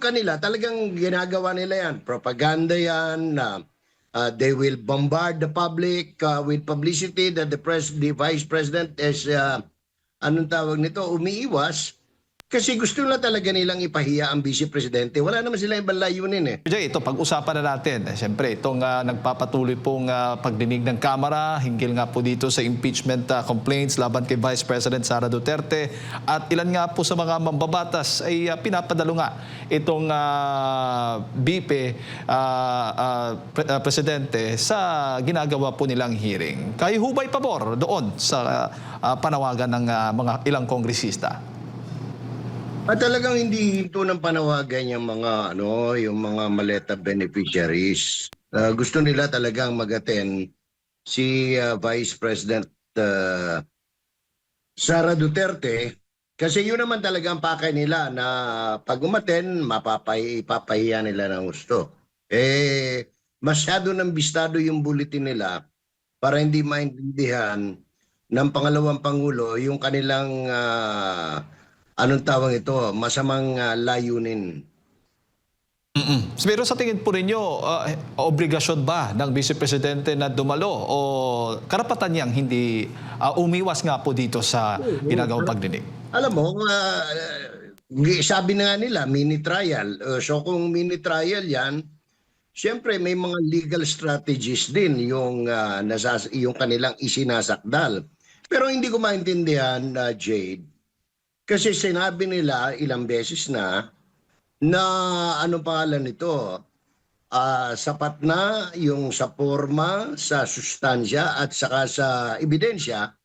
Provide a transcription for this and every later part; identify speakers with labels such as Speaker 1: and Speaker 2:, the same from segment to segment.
Speaker 1: yung kanila, talagang ginagawa nila yan. Propaganda yan. They will bombard the public with publicity that the vice president is, anong tawag nito, umiiwas. Kasi gusto na talaga nilang ipahiya ang vice presidente. Wala naman sila ibang layunin eh.
Speaker 2: Jay, ito pag-usapan na natin. Siyempre, itong nagpapatuloy pong pagdinig ng Kamara, hinggil nga po dito sa impeachment complaints laban kay Vice President Sara Duterte. At ilan nga po sa mga mambabatas ay pinapadalo nga itong BP Presidente sa ginagawa po nilang hearing. Kayo hubay pabor doon sa panawagan ng mga ilang kongresista?
Speaker 1: At talagang hindi hinto ng panawagan yung mga yung mga maleta beneficiaries. Gusto nila talagang mag-attend si Vice President Sara Duterte kasi yun naman talaga ang pakay nila na pag umattend ipapahiya nila ng gusto. Masyado ng bistado yung bulletin nila para hindi maintindihan ng pangalawang pangulo yung kanilang anong tawag ito? Masamang layunin.
Speaker 2: Pero sa tingin po ninyo, obligasyon ba ng Vice Presidente na dumalo o karapatan niyang hindi umiwas nga po dito sa ginagawang pagdinig?
Speaker 1: Alam mo, sabi na nga nila, mini trial. So kung mini trial yan, siyempre may mga legal strategies din yung kanilang isinasakdal. Pero hindi ko maintindihan, Jade, kasi sinabi nila ilang beses na anong pangalan nito, sapat na yung sa forma, sa sustansya at saka sa ebidensya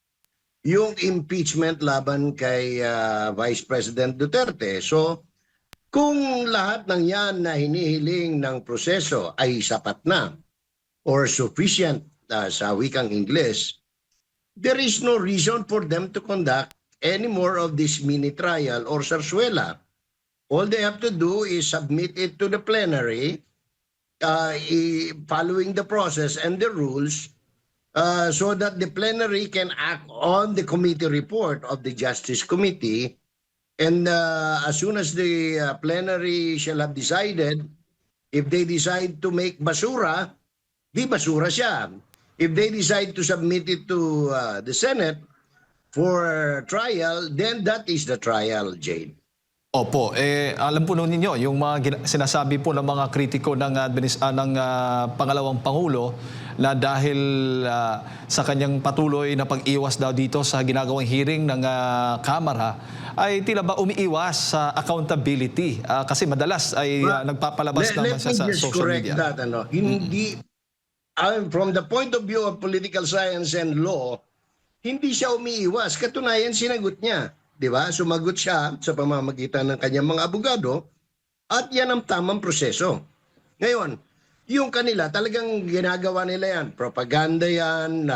Speaker 1: yung impeachment laban kay Vice President Duterte. So kung lahat ng yan na hinihiling ng proseso ay sapat na or sufficient sa wikang Ingles, there is no reason for them to conduct any more of this mini trial or sarsuela. All they have to do is submit it to the plenary, following the process and the rules, so that the plenary can act on the committee report of the Justice Committee. And as soon as the plenary shall have decided, if they decide to make basura, di basura siya. If they decide to submit it to the Senate for trial, then that is the trial, Jane.
Speaker 2: Opo, alam po ninyo, yung mga sinasabi po ng mga kritiko ng pangalawang Pangulo na dahil sa kanyang patuloy na pag-iwas daw dito sa ginagawang hearing ng Kamara, ay tila ba umiiwas sa accountability? Kasi madalas ay nagpapalabas naman siya sa social media.
Speaker 1: Let me just correct that. Hindi, from the point of view of political science and law, hindi siya umiiwas. Katunayan, sinagot niya. Di ba? Sumagot siya sa pamamagitan ng kanyang mga abogado at yan ang tamang proseso. Ngayon, yung kanila, talagang ginagawa nila yan. Propaganda yan.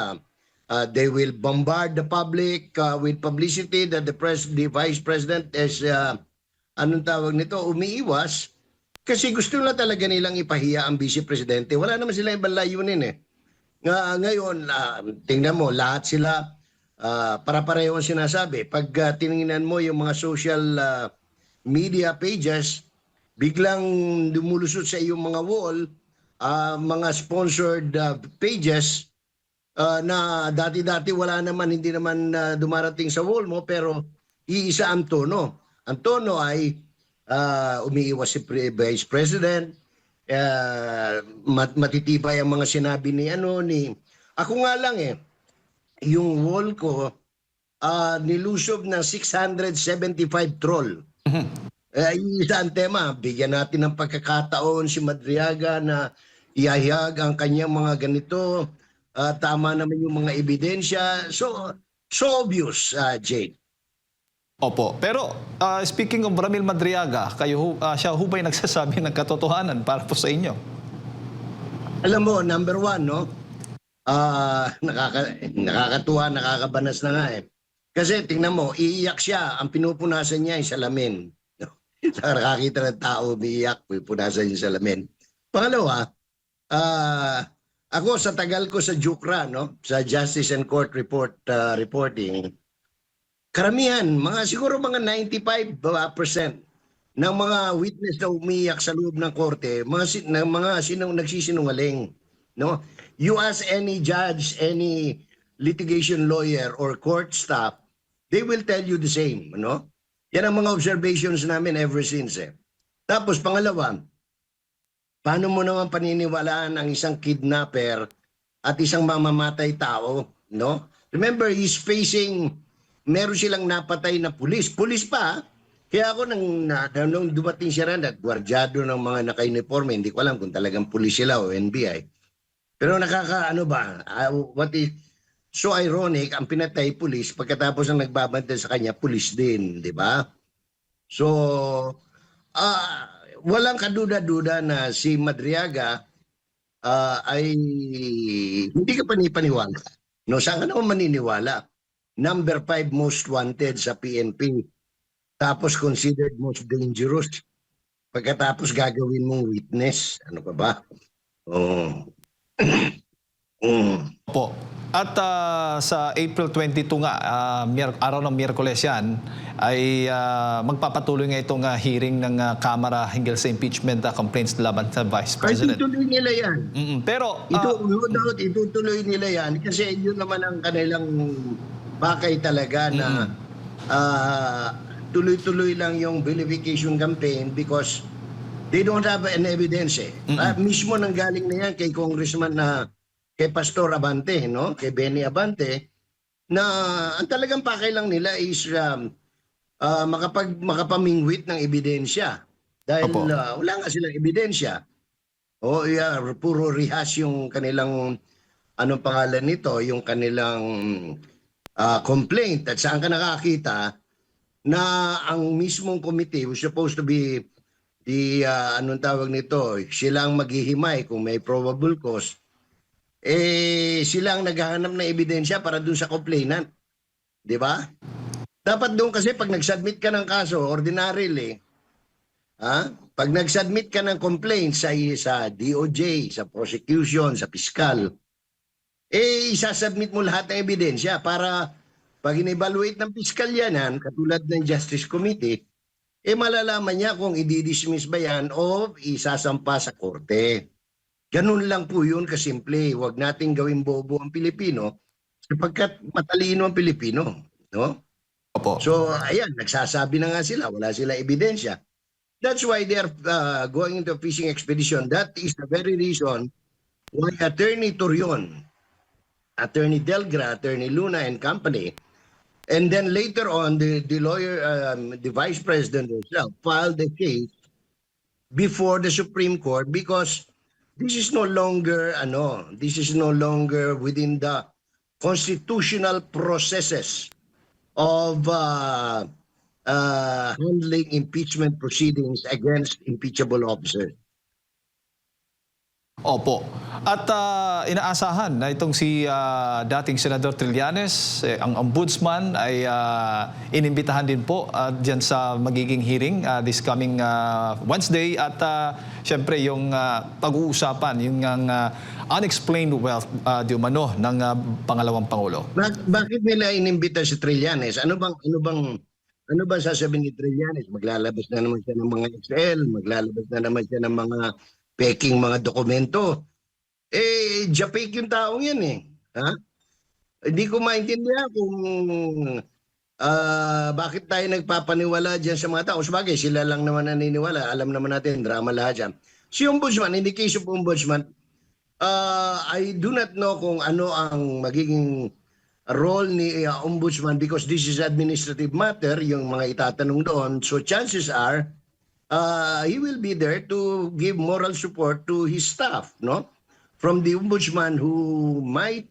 Speaker 1: They will bombard the public with publicity that the vice president is, anong tawag nito, umiiwas. Kasi gusto na talaga nilang ipahiya ang vice presidente. Wala naman sila ibang layunin eh. Ngayon, tingnan mo, lahat sila para-pareho ang sinasabi. Pag tinignan mo yung mga social media pages, biglang dumulusot sa iyong mga wall, mga sponsored pages na dati-dati wala naman, hindi naman dumarating sa wall mo, pero iisa ang tono. Ang tono ay umiiwas si Vice President, matitibay ang mga sinabi ni ako nga lang yung wall ko nilusob ng 675 troll. Isa ang tema, bigyan natin ng pagkakataon si Madriaga na ihayag ang kanyang mga ganito, tama naman yung mga ebidensya. So obvious, Jake.
Speaker 2: Opo, pero speaking of Ramil Madriaga, siya hubay nagsasabi ng katotohanan para po sa inyo?
Speaker 1: Alam mo, number one, no? Nakakatuwa, nakakabanas na nga Kasi tingnan mo, iiyak siya, ang pinupunasan niya ay salamin. Nakakita ng tao, umiiyak, pinupunasan yung salamin. Pangalawa, ako sa tagal ko sa JUCRA, no? Sa Justice and Court Reporting, karamihan, siguro mga 95% ng mga witness na umiyak sa loob ng korte, nagsisinungaling, no? You ask any judge, any litigation lawyer or court staff, they will tell you the same, no? Yan ang mga observations namin ever since eh. Tapos pangalawa, paano mo naman paniniwalaan ang isang kidnapper at isang mamamatay tao, no? Remember, he's facing, meron silang napatay na pulis. Pulis pa, kaya ako nung dumating siya rin at gwardyado ng mga naka-uniforme, hindi ko alam kung talagang pulis sila o NBI. Pero nakakaano ba, what is so ironic, ang pinatay pulis, pagkatapos ang nagbabantay sa kanya, pulis din, di ba? So, walang kaduda-duda na si Madriaga ay hindi ka panipaniwala. No, saan ka naman maniniwala? Number 5 most wanted sa PNP. Tapos considered most dangerous. Pagkatapos gagawin mong witness. Ano ka ba? Oh.
Speaker 2: Opo. At sa April 22 nga, araw ng Miyerkules yan, ay magpapatuloy nga itong hearing ng Kamara hinggil sa impeachment complaints laban sa Vice
Speaker 1: Ay,
Speaker 2: President.
Speaker 1: itutuloy nila yan.
Speaker 2: Pero,
Speaker 1: Itutuloy nila yan. Kasi yun naman ang kanilang bakay talaga na tuloy-tuloy lang yung vilification campaign because they don't have an evidence eh. Mismo nanggaling na yan kay Congressman kay Pastor Abante, no? Kay Benny Abante, na ang talagang pakay lang nila is makapamingwit ng ebidensya. Dahil
Speaker 2: Opo.
Speaker 1: wala nga silang ebidensya. O puro rehash yung kanilang, anong pangalan nito, yung kanilang complaint. At saan ka nakakita na ang mismong committee was supposed to be anong tawag nito, sila ang maghihimay kung may probable cause. Sila ang naghahanap ng ebidensya para dun sa complainant. Di ba? Dapat doon kasi pag nag-submit ka ng kaso, ordinarily, pag nag-submit ka ng complaint sa DOJ, sa prosecution, sa piskal, isasubmit mo lahat ng ebidensya para pag in-evaluate ng piskal yan, katulad ng Justice Committee, malalaman niya kung i-dismiss ba yan o isasampa sa korte. Ganun lang po yun kasimple. Huwag nating gawing bobo ang Pilipino sapagkat matalino ang Pilipino. No?
Speaker 2: opo.
Speaker 1: So, ayan, nagsasabi na nga sila, wala sila ebidensya. That's why they are going into a fishing expedition. That is the very reason why Attorney Torion, Attorney Delgra, Attorney Luna and company, and then later on, the lawyer, the Vice President himself, filed the case before the Supreme Court because this is no longer within the constitutional processes of handling impeachment proceedings against impeachable officers.
Speaker 2: Opo. At inaasahan na itong si dating Senador Trillanes, ang ombudsman ay inimbitahan din po dyan sa magiging hearing this coming Wednesday. At syempre yung pag-uusapan, yung unexplained wealth di umano ng pangalawang Pangulo.
Speaker 1: Bakit nila inimbita si Trillanes? Ano bang sasabihin ni Trillanes? Maglalabas na naman siya ng mga Excel, maglalabas na naman siya ng mga peking mga dokumento. Japik yung taong yan eh. Ha? Hindi ko maintindihan kung bakit tayo nagpapaniwala dyan sa mga tao. Sabagay, sila lang naman naniniwala. Alam naman natin, drama lahat dyan. Si Ombudsman, in the case of Ombudsman, I do not know kung ano ang magiging role ni Ombudsman because this is administrative matter, yung mga itatanong doon. So chances are, he will be there to give moral support to his staff, no? From the ombudsman who might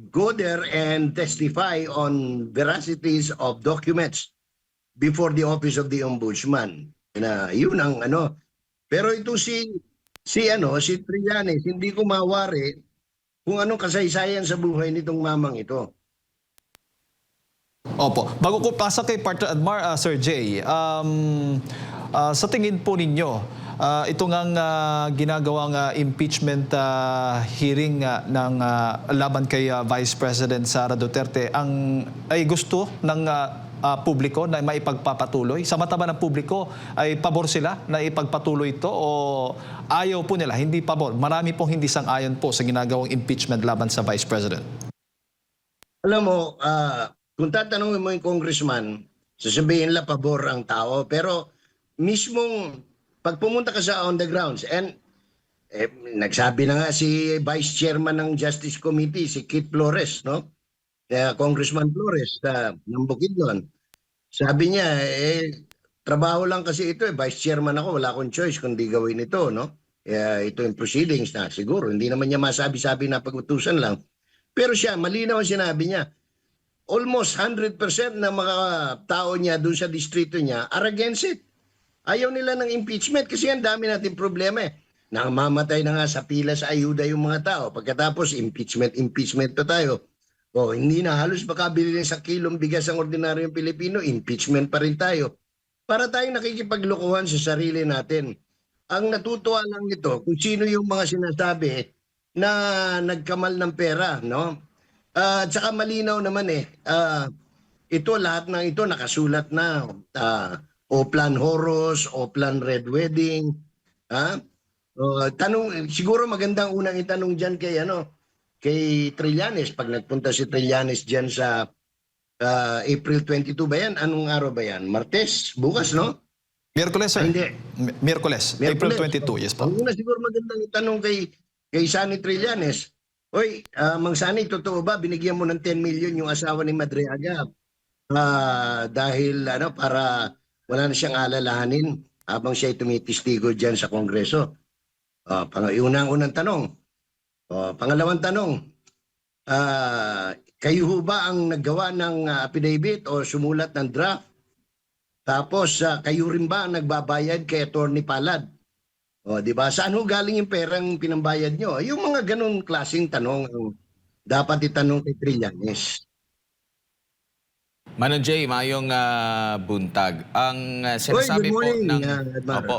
Speaker 1: go there and testify on veracities of documents before the office of the ombudsman. Yun ang ano. Pero ito si Trillanes, hindi ko mawari kung anong kasaysayan sa buhay nitong mamang ito.
Speaker 2: Opo. Bago ko pasok kay Partner Admar, Sir Jay, sa tingin po ninyo, ito ngang ginagawang impeachment hearing ng laban kay Vice President Sara Duterte ay gusto ng publiko na maipagpapatuloy? Sa mata ba ng publiko ay pabor sila na ipagpatuloy ito o ayaw po nila, hindi pabor? Marami pong hindi sang-ayon po sa ginagawang impeachment laban sa Vice President.
Speaker 1: Alam mo, kung tatanungin mo yung congressman, sasabihin nila pabor ang tao. Pero mismong pag pumunta ka sa on the grounds, and nagsabi na nga si Vice Chairman ng Justice Committee, si Kit Flores, no? Congressman Flores ng Bukidnon. Sabi niya, trabaho lang kasi ito, Vice Chairman ako, wala akong choice kundi gawin ito, no? Ito yung proceedings na siguro, hindi naman niya masabi-sabi na pag-utusan lang. Pero siya, malinaw ang sinabi niya. Almost 100% ng mga tao niya doon sa distrito niya are against it. Ayaw nila ng impeachment kasi ang dami natin problema eh. Namamatay na nga sa pila sa ayuda yung mga tao. Pagkatapos impeachment pa tayo. Hindi na halos makabili sa kilong bigas ang ordinaryong Pilipino, impeachment pa rin tayo. Para tayong nakikipaglokohan sa sarili natin. Ang natutuwa lang nito kung sino yung mga sinasabi na nagkamal ng pera, no? At saka malinaw naman ito lahat ng ito nakasulat na Oplan Horus, Oplan Red Wedding, ha? Tanong siguro magandang unang itanong diyan kay Trillanes pag nagpunta si Trillanes diyan sa April 22 ba yan? Anong araw ba yan? Martes, bukas, no?
Speaker 2: Miyerkules, sir.
Speaker 1: Hindi.
Speaker 2: Miyerkules, April 22, yes po.
Speaker 1: Ang una siguro magandang itanong kay Sunny Trillanes. Oy, Mang Sunny, totoo ba binigyan mo ng 10 million yung asawa ni Madriaga? Dahil para wala na siyang alalahanin habang siya tumitistigo diyan sa Kongreso. Unang tanong. Pangalawang tanong. Kayo ho ba ang naggawa ng affidavit o sumulat ng draft? Tapos kayo rin ba ang nagbabayad kay Attorney Palad? Di ba? Saan ho galing yung perang pinambayad nyo? Yung mga ganun klaseng tanong ang dapat itanong kay Trillanes.
Speaker 3: Manong Jay, mayong buntag. Ang
Speaker 1: Oy,
Speaker 3: sinasabi
Speaker 1: good morning,
Speaker 3: po ng
Speaker 1: Admar.
Speaker 3: Opo,